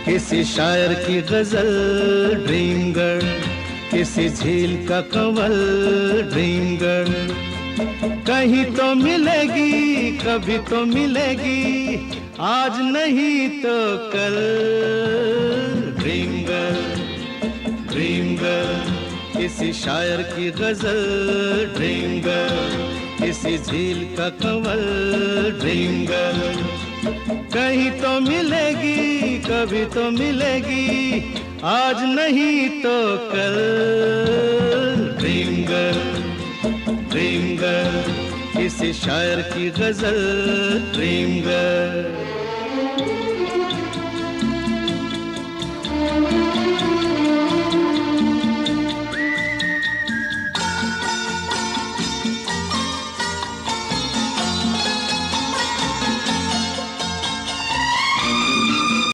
किसी शायर की गजल ड्रीम गर्ल, किसी झील का कंवल ड्रीम गर्ल। कहीं तो मिलेगी, कभी तो मिलेगी, आज नहीं तो कल। ड्रीम गर्ल, ड्रीम गर्ल, किसी शायर की गजल ड्रीम गर्ल, किसी झील का कंवल ड्रीम गर्ल। कहीं तो मिलेगी, कभी तो मिलेगी, आज नहीं तो कल। ड्रीम गर्ल, ड्रीम गर्ल, किसी शायर की गजल ड्रीम गर्ल।